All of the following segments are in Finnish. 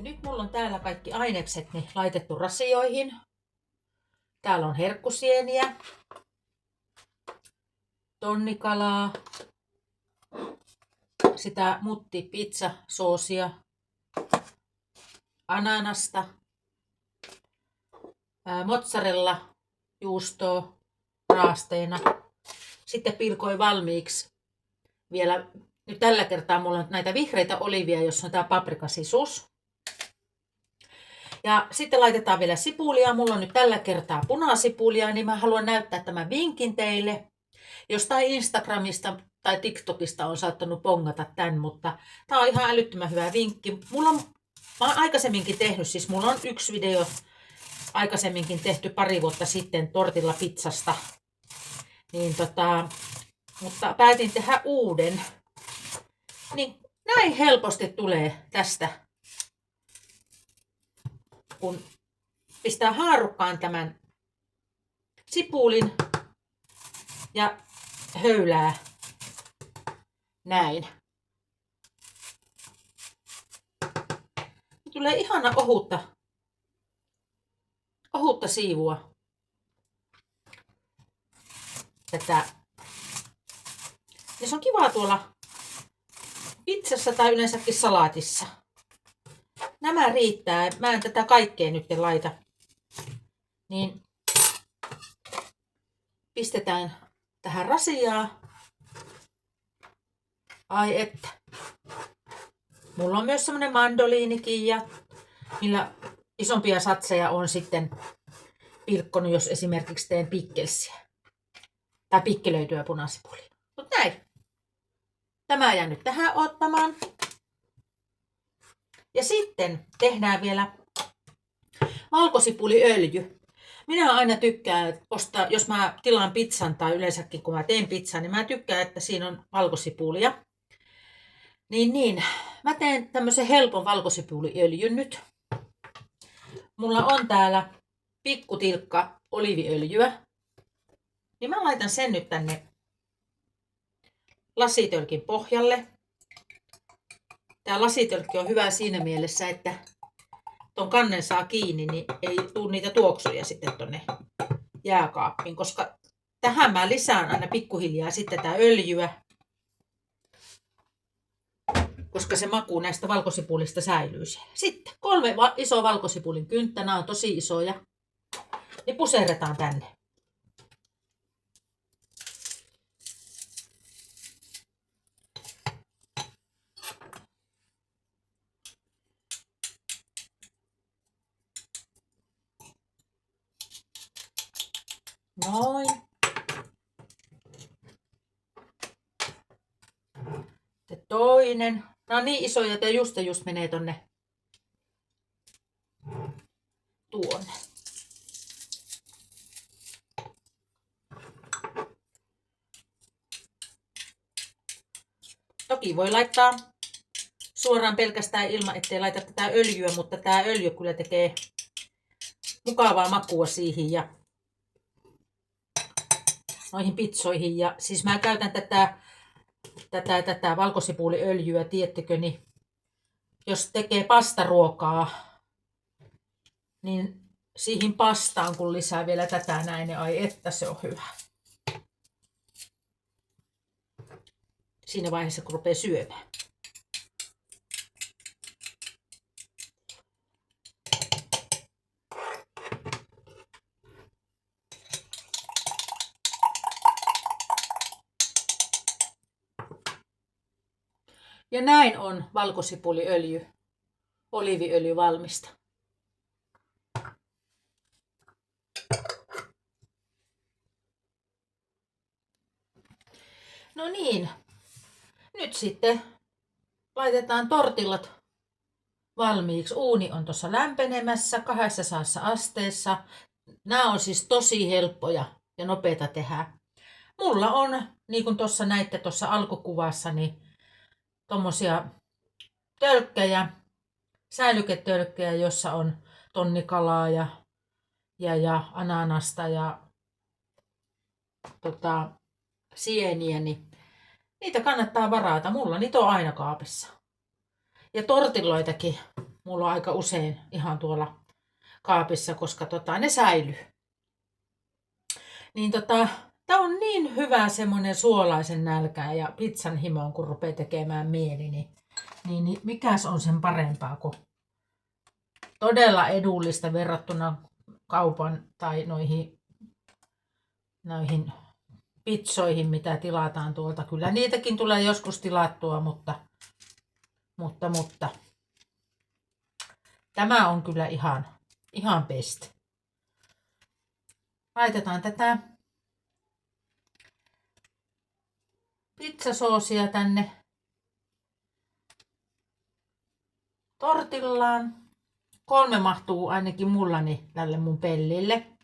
nyt mulla on täällä kaikki ainekset niin laitettu rasioihin. Täällä on herkkusieniä, tonnikalaa, sitä mutti-pizzasoosia, ananasta, mozzarella juustoa raasteena. Sitten pilkoin valmiiksi vielä, nyt tällä kertaa mulla on näitä vihreitä olivia, jossa on tää paprikasisus. Ja sitten laitetaan vielä sipulia. Mulla on nyt tällä kertaa punasipulia, niin mä haluan näyttää tämän vinkin teille. Jostain Instagramista tai TikTokista on saattanut pongata tän, mutta tää on ihan älyttömän hyvä vinkki. Mä oon aikaisemminkin tehnyt, siis mulla on yksi video aikaisemminkin tehty pari vuotta sitten tortilla pizzasta. Niin mutta päätin tehdä uuden. Niin näin helposti tulee tästä, kun pistää haarukkaan tämän sipulin ja höylää näin. Tulee ihana ohutta siivua tätä. Ja se on kiva tuolla pizzassa tai yleensäkin salaatissa. Nämä riittää. Mä en tätä kaikkea nyt laita. Niin pistetään tähän rasiaa. Ai että. Mulla on myös semmonen mandoliinikin, ja millä isompia satseja on sitten pilkkonut, jos esimerkiksi teen pikkelsiä. Tai pikkelöityä punasipulia. Mut näin. Tämä jää nyt tähän ottamaan. Ja sitten tehdään vielä valkosipuliöljy. Minä aina tykkään ostaa, jos mä tilaan pizzan tai yleensäkin kun mä teen pizzan, niin mä tykkään, että siinä on valkosipulia. Niin, mä teen tämmöisen helpon valkosipuliöljyn nyt. Mulla on täällä pikkutilkka oliiviöljyä. Niin mä laitan sen nyt tänne lasitölkin pohjalle. Tää lasitölkki on hyvä siinä mielessä, että ton kannen saa kiinni, niin ei tule niitä tuoksuja sitten tonne jääkaappiin, koska tähän mä lisään aina pikkuhiljaa sitten tää öljyä, koska se maku näistä valkosipulista säilyy siellä. Sitten 3 isoa valkosipulin kynttä, nämä on tosi isoja, niin puserretaan tänne. Noin. Ja toinen. Nämä on niin isoja, että just menee tonne tuonne. Toki voi laittaa suoraan pelkästään ilman, ettei laita tätä öljyä, mutta tämä öljy kyllä tekee mukavaa makua siihen ja noihin pizzoihin. Ja siis mä käytän tätä valkosipuliöljyä, tiedättekö, niin jos tekee pastaruokaa, niin siihen pastaan kun lisää vielä tätä näin, niin ai että se on hyvä. Siinä vaiheessa kun rupeaa syömään. Ja näin on valkosipuliöljy, oliiviöljy valmista. No niin, nyt sitten laitetaan tortillat valmiiksi. Uuni on tuossa lämpenemässä 200 asteessa. Nämä on siis tosi helppoja ja nopeita tehdä. Mulla on, niin kuin tuossa näitte tuossa alkukuvassa, niin tommosia tölkkejä, säilyketölkkejä, jossa on tonnikalaa ja ananasta ja sieniä, niin niitä kannattaa varata. Mulla niitä on aina kaapissa. Ja tortilloitakin. mulla on aika usein ihan tuolla kaapissa, koska ne säilyy. Niin tää on niin hyvä semmonen suolaisen nälkään ja pizzan himoon, kun rupeaa tekemään mieli, niin mikäs on sen parempaa kuin todella edullista verrattuna kaupan tai noihin pizzoihin, mitä tilataan tuolta. Kyllä niitäkin tulee joskus tilattua, mutta tämä on kyllä ihan best. Laitetaan tätä pizzasoosia tänne tortillaan. 3 mahtuu ainakin mullani tälle mun pellille.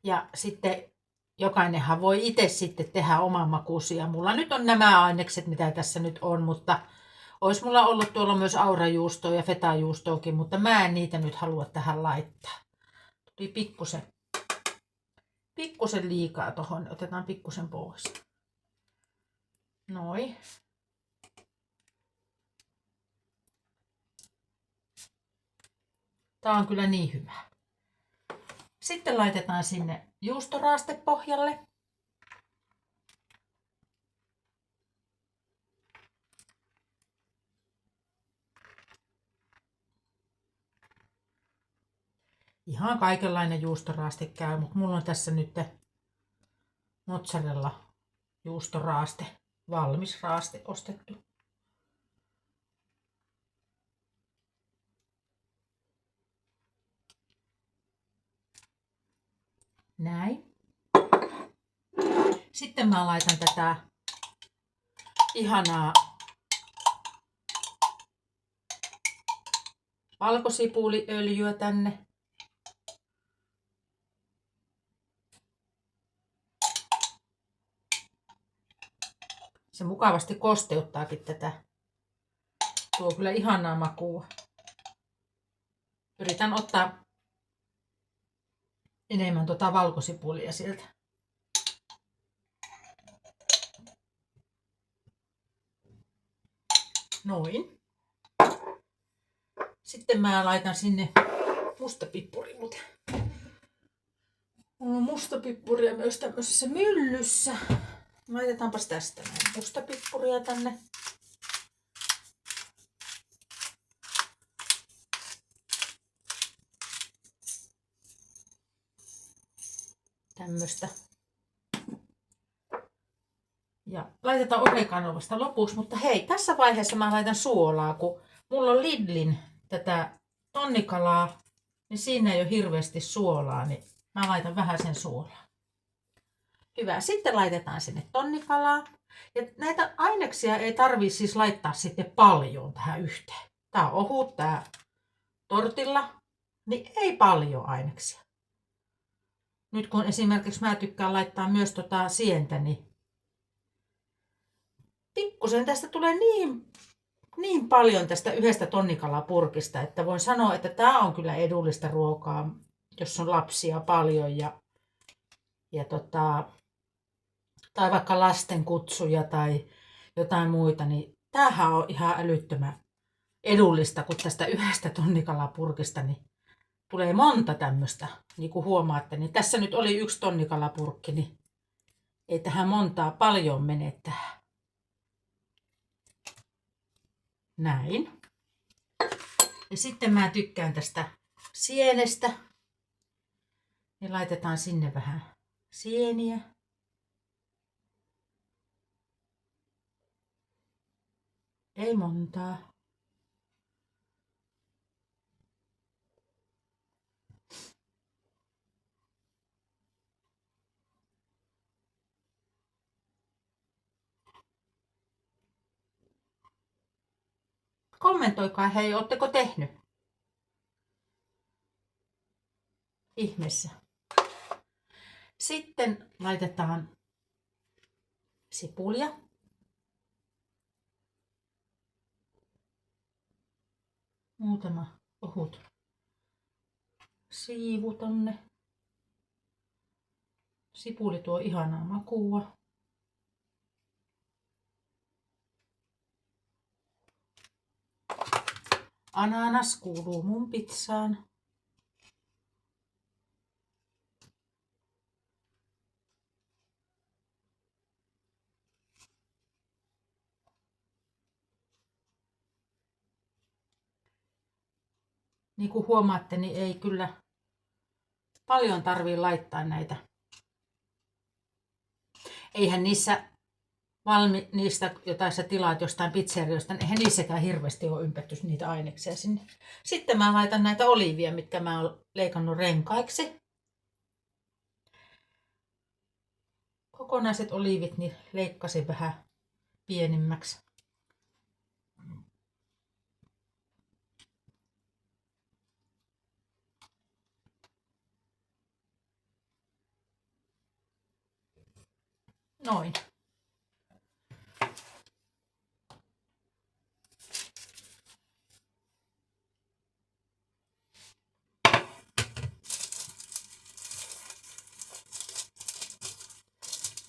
Ja sitten jokainenhan voi itse sitten tehdä oman makuisia. Mulla nyt on nämä ainekset, mitä tässä nyt on, mutta olisi mulla ollut tuolla myös aurajuustoa ja fetajuustoakin, mutta mä en niitä nyt halua tähän laittaa. Tuli pikkusen liikaa tohon. Otetaan pikkusen pois. Noin. Tää on kyllä niin hyvä. Sitten laitetaan sinne juustoraaste pohjalle. Ihan kaikenlainen juustoraaste käy, mutta mulla on tässä nyt mozzarella juustoraaste, valmis raaste ostettu. Näin. Sitten mä laitan tätä ihanaa valkosipuliöljyä tänne. Se mukavasti kosteuttaakin tätä. Tuo kyllä ihanaa makua. Yritän ottaa enemmän valkosipulia sieltä. Noin. Sitten mä laitan sinne mustapippuria muuten. Mulla on mustapippuria myös tämmöisessä myllyssä. Laitetaanpas tästä näin mustapippuria tänne. Tämmöstä. Ja laitetaan oreganoa vasta lopuksi, mutta hei, tässä vaiheessa mä laitan suolaa, kun mulla on Lidlin tätä tonnikalaa, niin siinä ei ole hirveästi suolaa, niin mä laitan vähän sen suolaa. Hyvä, sitten laitetaan sinne tonnikalaa. Ja näitä aineksia ei tarvii siis laittaa sitten paljon tähän yhteen. Tää on ohut, tää tortilla, niin ei paljon aineksia. Nyt kun esimerkiksi mä tykkään laittaa myös sientä, niin pikkusen tästä tulee niin paljon tästä yhdestä tonnikalapurkista, että voin sanoa, että tää on kyllä edullista ruokaa, jos on lapsia paljon tai vaikka lasten kutsuja tai jotain muita, niin tämähän on ihan älyttömän edullista, kun tästä yhdestä tonnikalapurkista niin tulee monta tämmöistä, niin kuin huomaatte, niin tässä nyt oli 1 tonnikalapurkki, niin ei tähän montaa paljon mene tähän. Näin. Ja sitten mä tykkään tästä sienestä, niin laitetaan sinne vähän sieniä. Ei montaa. Kommentoikaa, hei, ootteko tehnyt? Ihmeessä. Sitten laitetaan sipulia. Muutama ohut siivu tonne. Sipuli tuo ihanaa makua. Ananas kuuluu mun pizzaan. Niin kuin huomaatte, niin ei kyllä paljon tarvii laittaa näitä. Eihän niissä niistä, jotain sä tilaat jostain pizzeriosta, niin eihän niissäkään hirveästi ole ympätty niitä aineksia sinne. Sitten mä laitan näitä oliivia, mitkä mä oon leikannut renkaiksi. Kokonaiset oliivit niin leikkasin vähän pienimmäksi. Noin.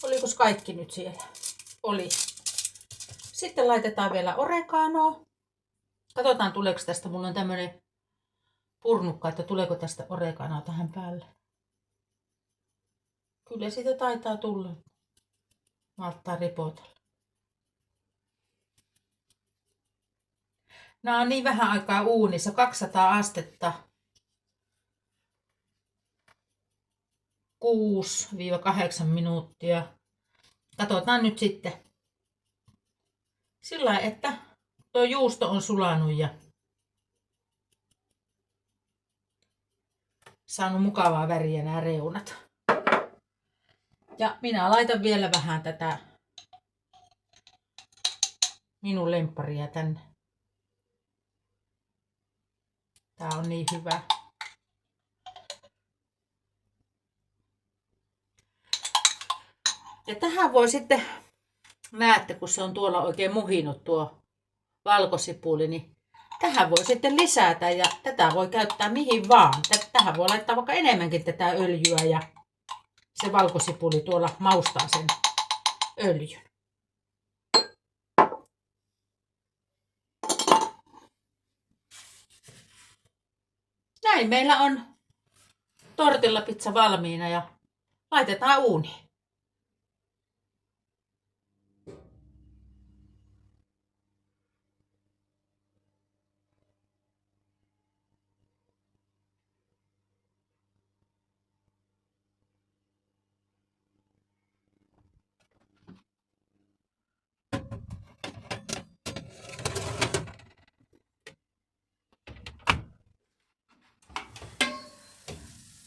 Olikos kaikki nyt siellä? Oli. Sitten laitetaan vielä oreganoa. Katsotaan tuleeko tästä, mulla on tämmönen purnukka, että tuleeko tästä oreganoa tähän päälle. Kyllä siitä taitaa tulla. Malttaa ripotella. Nämä on niin vähän aikaa uunissa, 200 astetta. 6-8 minuuttia. Katsotaan nyt sitten. Sillä että tuo juusto on sulanut ja saanut mukavaa väriä nämä reunat. Ja minä laitan vielä vähän tätä minun lempparia tänne. Tää on niin hyvä. Ja tähän voi sitten, näette kun se on tuolla oikein muhinut tuo valkosipuli, niin tähän voi sitten lisätä ja tätä voi käyttää mihin vaan. Tähän voi laittaa vaikka enemmänkin tätä öljyä ja se valkosipuli tuolla maustaa sen öljyn. Näin meillä on tortillapizza valmiina ja laitetaan uuniin.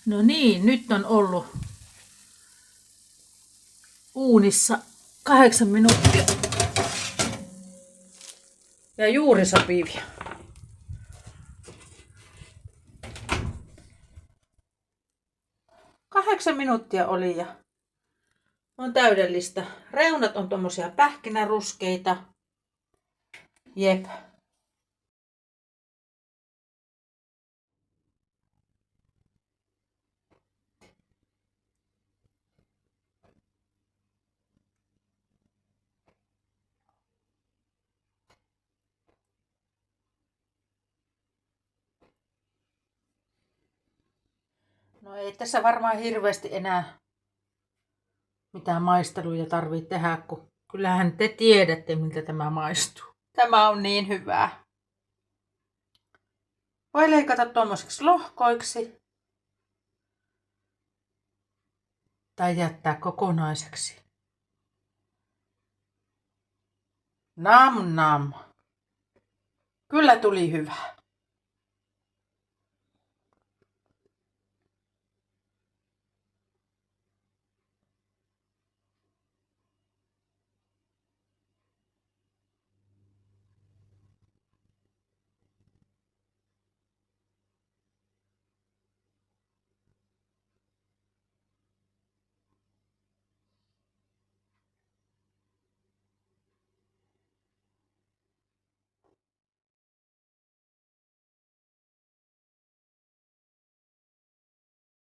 No niin, nyt on ollut uunissa 8 minuuttia. Ja juuri sopivia. Kahdeksan minuuttia oli ja on täydellistä. Reunat on tommosia pähkinäruskeita. Jep. No ei tässä varmaan hirveästi enää mitään maisteluja tarvitse tehdä, kun kyllähän te tiedätte, miltä tämä maistuu. Tämä on niin hyvää. Voi leikata tuommoiseksi lohkoiksi. Tai jättää kokonaiseksi. Nam nam. Kyllä tuli hyvä.